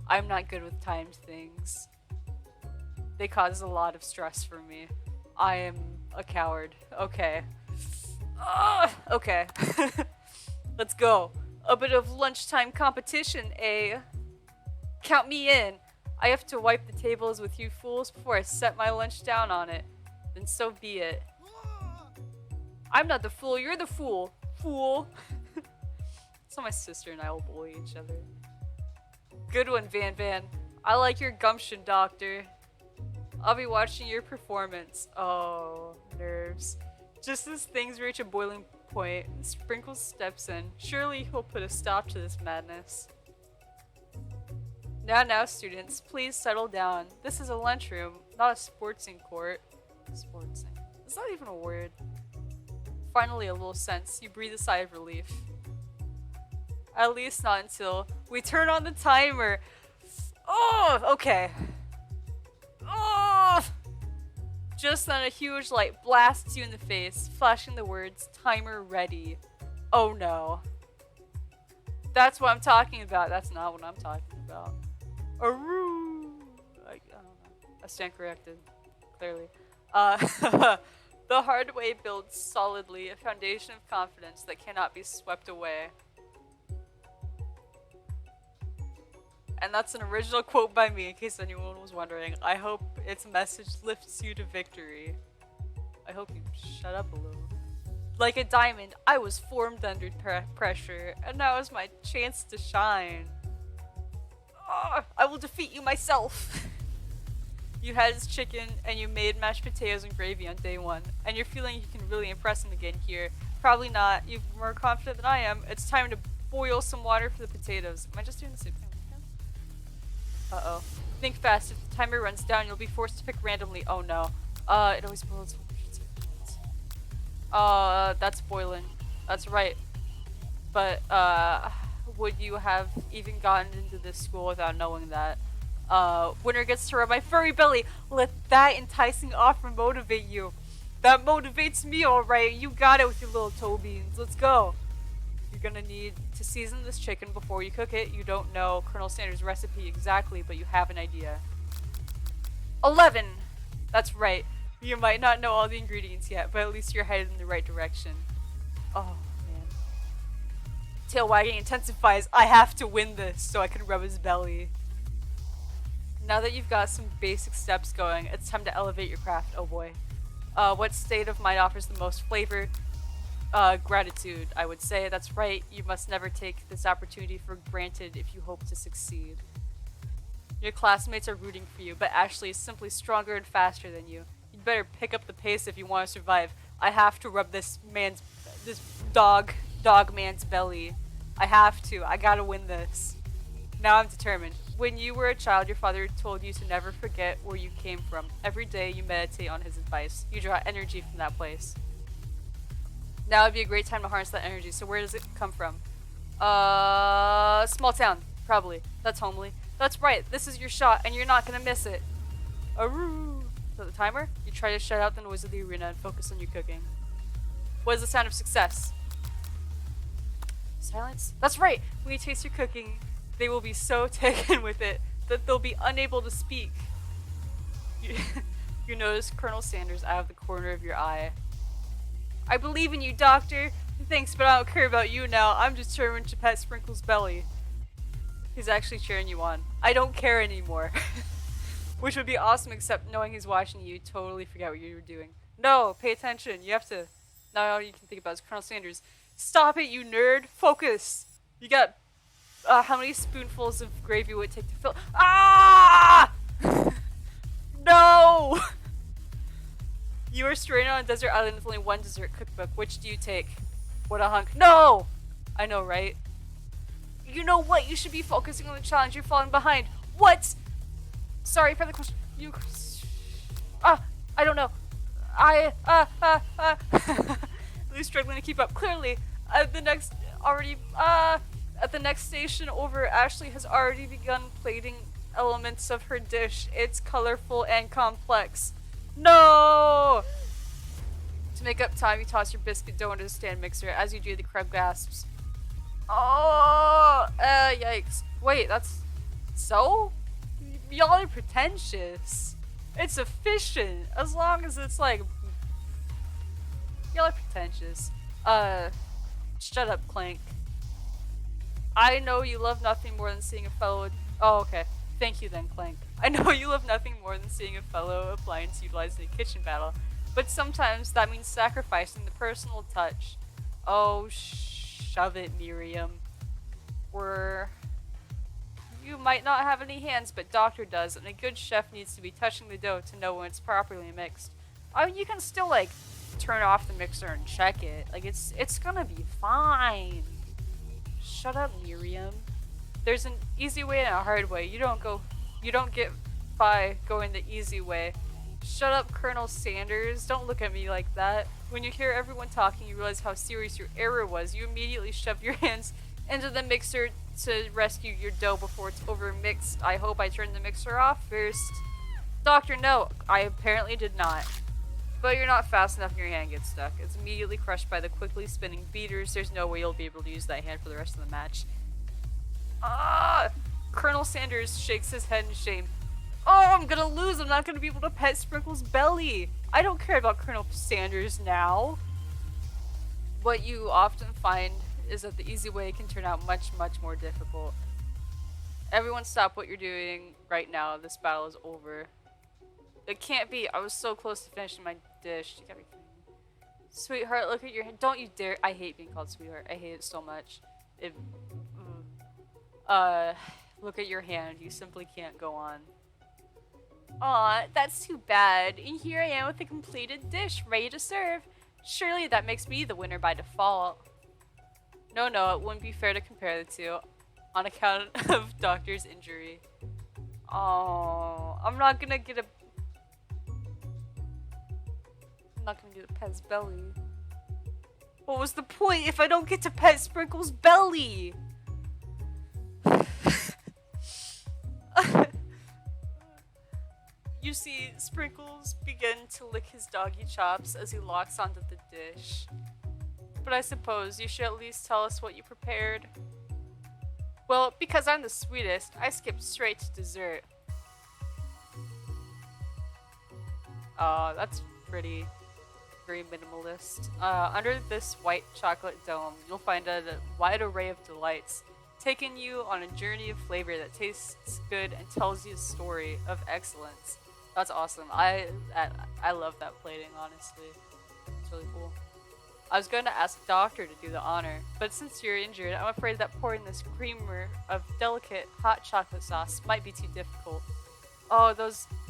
I'm not good with timed things. They cause a lot of stress for me. I am a coward. Okay. Okay. Let's go. A bit of lunchtime competition, eh? Count me in. I have to wipe the tables with you fools before I set my lunch down on it. Then so be it. I'm not the fool, you're the fool. Fool. So my sister and I will bully each other. Good one, Van Van. I like your gumption, Doctor. I'll be watching your performance. Oh, nerves. Just as things reach a boiling point, Sprinkles steps in. Surely he'll put a stop to this madness. Now, students, please settle down. This is a lunchroom, not a sportsing court. Sportsing. Is that even a word? Finally, a little sense. You breathe a sigh of relief. At least not until we turn on the timer. Oh, okay. Oh! Just then a huge light blasts you in the face, flashing the words, timer ready. Oh no. That's what I'm talking about. That's not what I'm talking about. Aroo! I don't know. I stand corrected. Clearly. The hard way builds solidly a foundation of confidence that cannot be swept away. And that's an original quote by me, in case anyone was wondering. I hope its message lifts you to victory. I hope you shut up a little. Like a diamond, I was formed under pressure, and now is my chance to shine. Oh, I will defeat you myself. You had his chicken, and you made mashed potatoes and gravy on day one, and you're feeling you can really impress him again here. Probably not. You're more confident than I am. It's time to boil some water for the potatoes. Am I just doing the same thing again? Uh-oh. Think fast. If the timer runs down, you'll be forced to pick randomly. Oh no. It always boils. That's boiling. That's right. But, would you have even gotten into this school without knowing that? Winner gets to rub my furry belly. Let that enticing offer motivate you. That motivates me, alright. You got it with your little toe beans. Let's go. You're gonna need to season this chicken before you cook it. You don't know Colonel Sanders' recipe exactly, but you have an idea. 11! That's right. You might not know all the ingredients yet, but at least you're headed in the right direction. Oh, man. Tail wagging intensifies. I have to win this so I can rub his belly. Now that you've got some basic steps going, it's time to elevate your craft. Oh boy. What state of mind offers the most flavor? Gratitude, I would say. That's right. You must never take this opportunity for granted if you hope to succeed. Your classmates are rooting for you, but Ashley is simply stronger and faster than you. You'd better pick up the pace if you want to survive. I have to rub this dog man's belly. I have to. I gotta win this. Now I'm determined. When you were a child, your father told you to never forget where you came from. Every day you meditate on his advice. You draw energy from that place. Now would be a great time to harness that energy. So where does it come from? Small town, probably. That's homely. That's right. This is your shot, and you're not gonna miss it. Aroo! Is that the timer? You try to shut out the noise of the arena and focus on your cooking. What is the sound of success? Silence? That's right! When you taste your cooking, they will be so taken with it that they'll be unable to speak. You, you notice Colonel Sanders out of the corner of your eye. I believe in you, Doctor. Thanks, but I don't care about you now. I'm determined to pet Sprinkle's belly. He's actually cheering you on. I don't care anymore. Which would be awesome, except knowing he's watching you, totally forget what you were doing. No, pay attention. You have to. Now all you can think about is Colonel Sanders. Stop it, you nerd. Focus. You got how many spoonfuls of gravy would it take to fill? Ah! No! You are stranded on a desert island with only one dessert cookbook. Which do you take? What a hunk. No! I know, right? You know what? You should be focusing on the challenge. You're falling behind. What? Sorry for the question. You. I don't know. Lou's struggling to keep up. Clearly, at the next station over, Ashley has already begun plating elements of her dish. It's colorful and complex. No! To make up time, you toss your biscuit dough into the stand mixer. As you do, the crab gasps. Oh! Yikes. Wait, that's... So? Y'all are pretentious. It's efficient. As long as it's like... Y'all are pretentious. Shut up, Clank. I know you love nothing more than seeing a fellow... Oh, okay. Thank you then, Clank. I know you love nothing more than seeing a fellow appliance utilized in a kitchen battle, but sometimes that means sacrificing the personal touch. Oh, shove it, Miriam. You might not have any hands, but Doctor does, and a good chef needs to be touching the dough to know when it's properly mixed. I mean, you can still, like, turn off the mixer and check it. Like, it's gonna be fine. Shut up, Miriam. There's an easy way and a hard way. You don't get by going the easy way. Shut up, Colonel Sanders. Don't look at me like that. When you hear everyone talking, you realize how serious your error was. You immediately shove your hands into the mixer to rescue your dough before it's overmixed. I hope I turned the mixer off first. Doctor, no. I apparently did not. But you're not fast enough and your hand gets stuck. It's immediately crushed by the quickly spinning beaters. There's no way you'll be able to use that hand for the rest of the match. Colonel Sanders shakes his head in shame. Oh, I'm gonna lose. I'm not gonna be able to pet Sprinkle's belly. I don't care about Colonel Sanders now. What you often find is that the easy way can turn out much, much more difficult. Everyone stop what you're doing right now. This battle is over. It can't be. I was so close to finishing my dish. You gotta be kidding me. Sweetheart, look at your hand. Don't you dare. I hate being called sweetheart. I hate it so much. Look at your hand. You simply can't go on. Aw, that's too bad. And here I am with a completed dish, ready to serve. Surely that makes me the winner by default. No, it wouldn't be fair to compare the two, on account of Doctor's injury. Oh, I'm not gonna get a pet's belly. What was the point if I don't get to pet Sprinkle's belly? You see, Sprinkles begin to lick his doggy chops as he locks onto the dish. But I suppose you should at least tell us what you prepared. Well, because I'm the sweetest, I skipped straight to dessert. That's pretty, very minimalist. Under this white chocolate dome, you'll find a wide array of delights, taking you on a journey of flavor that tastes good and tells you a story of excellence. That's awesome. I love that plating, honestly. It's really cool. I was going to ask Doctor to do the honor, but since you're injured, I'm afraid that pouring this creamer of delicate hot chocolate sauce might be too difficult. Oh,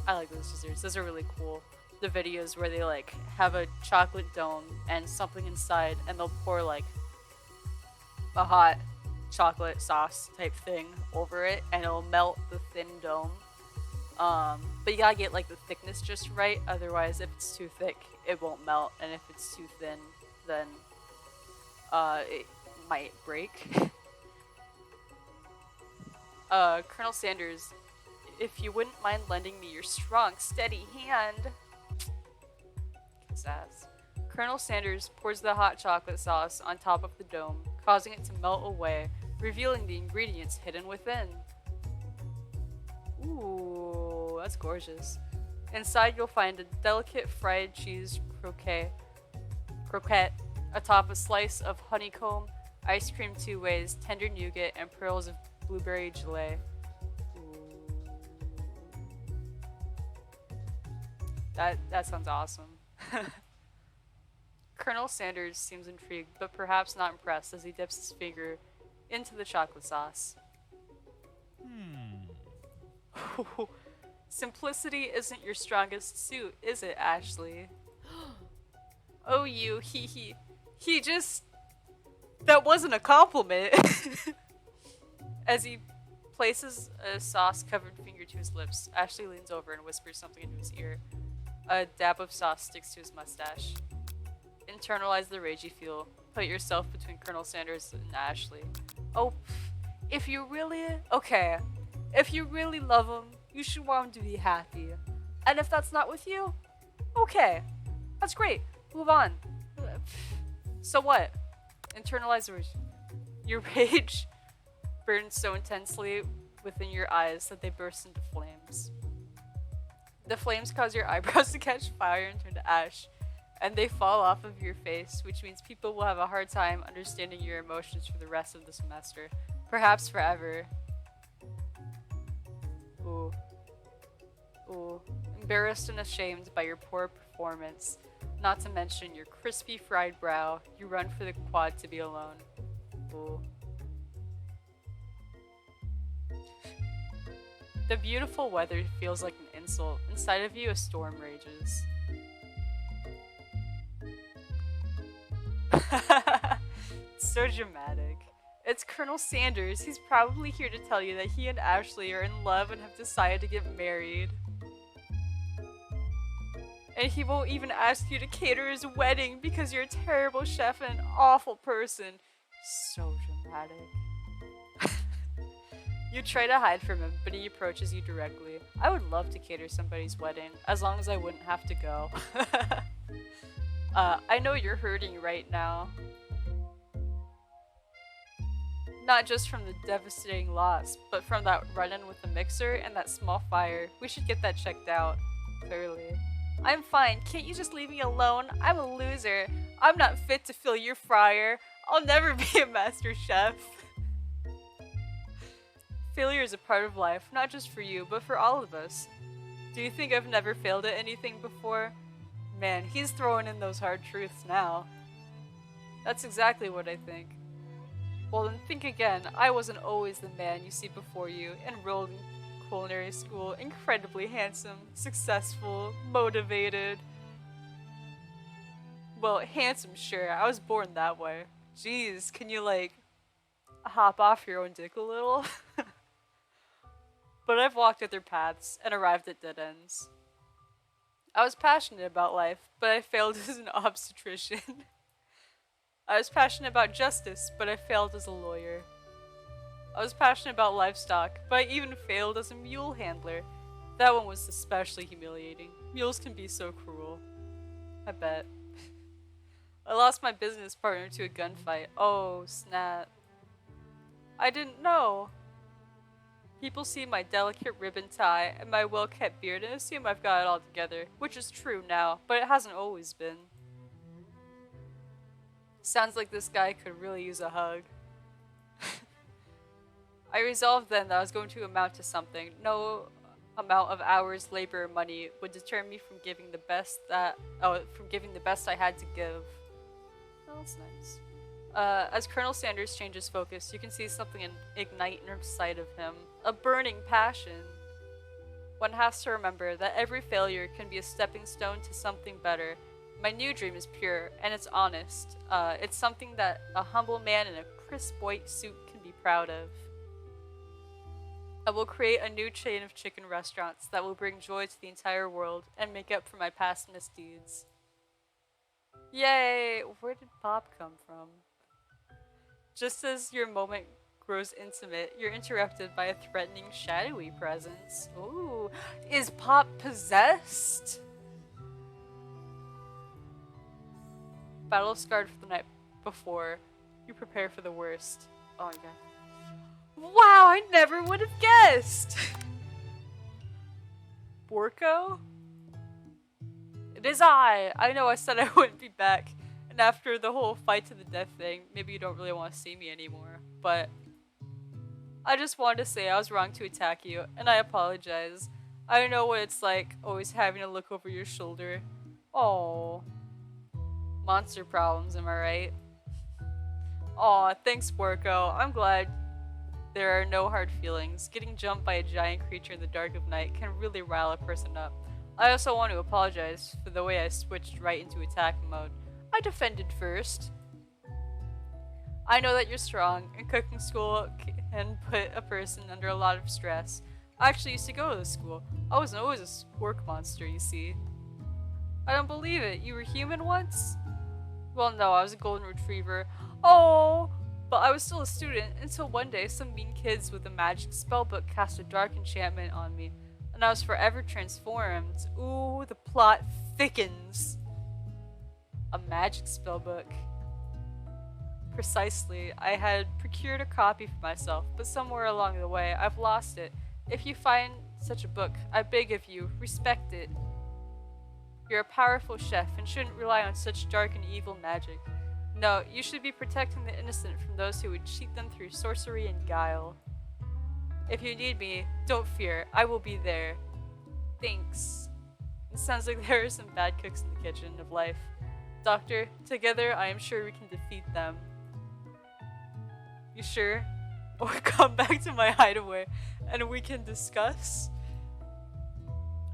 I like those desserts. Those are really cool. The videos where they like have a chocolate dome and something inside, and they'll pour like a hot chocolate sauce type thing over it, and it'll melt the thin dome. But you gotta get like the thickness just right, otherwise if it's too thick, it won't melt, and if it's too thin, then it might break. Colonel Sanders, if you wouldn't mind lending me your strong, steady hand. Kiss ass. Colonel Sanders pours the hot chocolate sauce on top of the dome, causing it to melt away, revealing the ingredients hidden within. Ooh, that's gorgeous. Inside, you'll find a delicate fried cheese croquette atop a slice of honeycomb, ice cream two ways, tender nougat, and pearls of blueberry gelée. That sounds awesome. Colonel Sanders seems intrigued, but perhaps not impressed as he dips his finger into the chocolate sauce. Simplicity isn't your strongest suit, is it, Ashley? Oh, you, he just... That wasn't a compliment. As he places a sauce-covered finger to his lips, Ashley leans over and whispers something into his ear. A dab of sauce sticks to his mustache. Internalize the rage you feel. Put yourself between Colonel Sanders and Ashley. Oh, if you really... Okay. If you really love him, you should want him to be happy. And if that's not with you, okay. That's great. Move on. So what? Internalize the rage. Your rage burns so intensely within your eyes that they burst into flames. The flames cause your eyebrows to catch fire and turn to ash, and they fall off of your face, which means people will have a hard time understanding your emotions for the rest of the semester. Perhaps forever. Ooh. Ooh. Embarrassed and ashamed by your poor performance, not to mention your crispy fried brow, you run for the quad to be alone. Ooh. The beautiful weather feels like an insult. Inside of you, a storm rages. So dramatic. It's Colonel Sanders. He's probably here to tell you that he and Ashley are in love and have decided to get married. And he won't even ask you to cater his wedding because you're a terrible chef and an awful person. So dramatic. You try to hide from him, but he approaches you directly. I would love to cater somebody's wedding, as long as I wouldn't have to go. I know you're hurting right now. Not just from the devastating loss, but from that run-in with the mixer and that small fire. We should get that checked out. Clearly. I'm fine. Can't you just leave me alone? I'm a loser. I'm not fit to fill your fryer. I'll never be a master chef. Failure is a part of life, not just for you, but for all of us. Do you think I've never failed at anything before? Man, he's throwing in those hard truths now. That's exactly what I think. Well then think again, I wasn't always the man you see before you, enrolled in culinary school, incredibly handsome, successful, motivated. Well, handsome, sure, I was born that way. Jeez, can you hop off your own dick a little? But I've walked other paths and arrived at dead ends. I was passionate about life, but I failed as an obstetrician. I was passionate about justice, but I failed as a lawyer. I was passionate about livestock, but I even failed as a mule handler. That one was especially humiliating. Mules can be so cruel. I bet. I lost my business partner to a gunfight. Oh, snap. I didn't know. People see my delicate ribbon tie and my well-kept beard and assume I've got it all together, which is true now, but it hasn't always been. Sounds like this guy could really use a hug. I resolved then that I was going to amount to something. No amount of hours, labor, or money would deter me from giving the best I had to give. Oh, that's nice. As Colonel Sanders changes focus, you can see something ignite inside of him. A burning passion. One has to remember that every failure can be a stepping stone to something better. My new dream is pure, and it's honest. It's something that a humble man in a crisp white suit can be proud of. I will create a new chain of chicken restaurants that will bring joy to the entire world and make up for my past misdeeds. Yay! Where did Pop come from? Just as your moment grows intimate, you're interrupted by a threatening, shadowy presence. Ooh, is Pop possessed? Battle scarred for the night before, you prepare for the worst. Oh my god. Wow, I never would have guessed! Borko? It is I! I know I said I wouldn't be back. And after the whole fight to the death thing, maybe you don't really want to see me anymore. But I just wanted to say I was wrong to attack you, and I apologize. I know what it's like always having to look over your shoulder. Oh, monster problems, am I right? Aw, thanks, Borko. I'm glad there are no hard feelings. Getting jumped by a giant creature in the dark of night can really rile a person up. I also want to apologize for the way I switched right into attack mode. I defended first. I know that you're strong, and cooking school can put a person under a lot of stress. I actually used to go to this school. I wasn't always a work monster, you see. I don't believe it. You were human once? Well, no, I was a golden retriever. Oh, but I was still a student until one day some mean kids with a magic spellbook cast a dark enchantment on me, and I was forever transformed. Ooh, the plot thickens. A magic spellbook. Precisely. I had procured a copy for myself, but somewhere along the way, I've lost it. If you find such a book, I beg of you, respect it. You're a powerful chef and shouldn't rely on such dark and evil magic. No, you should be protecting the innocent from those who would cheat them through sorcery and guile. If you need me, don't fear, I will be there. Thanks. It sounds like there are some bad cooks in the kitchen of life. Doctor, together I am sure we can defeat them. You sure? Or come back to my hideaway and we can discuss?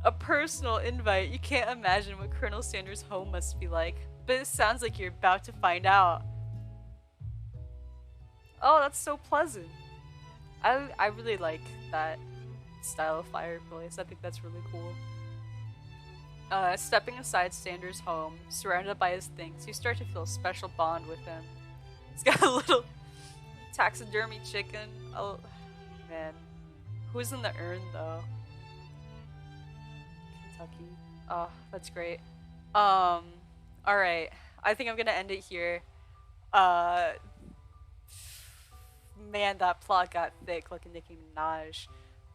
A personal invite. You can't imagine what Colonel Sanders' home must be like, but it sounds like you're about to find out. Oh, that's so pleasant. I really like that style of fireplace. I think that's really cool. Stepping inside Sanders' home, surrounded by his things, you start to feel a special bond with him. He's got a little taxidermy chicken. Oh, man. Who's in the urn, though? Kentucky. Oh, that's great. Alright. I think I'm gonna end it here. Man, that plot got thick like a Nicki Minaj.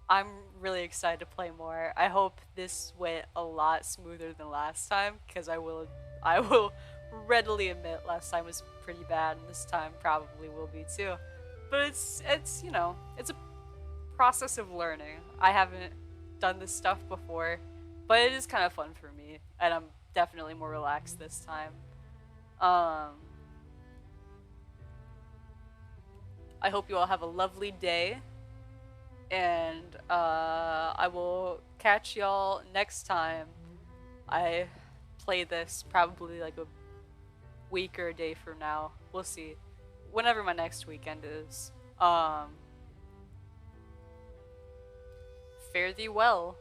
I'm really excited to play more. I hope this went a lot smoother than last time, because I will readily admit last time was pretty bad, and this time probably will be too. But it's you know, it's a process of learning. I haven't done this stuff before, but it is kind of fun for me, and I'm definitely more relaxed this time. I hope you all have a lovely day, and I will catch y'all next time I play this, probably like a week or a day from now. We'll see. Whenever my next weekend is. Fare thee well.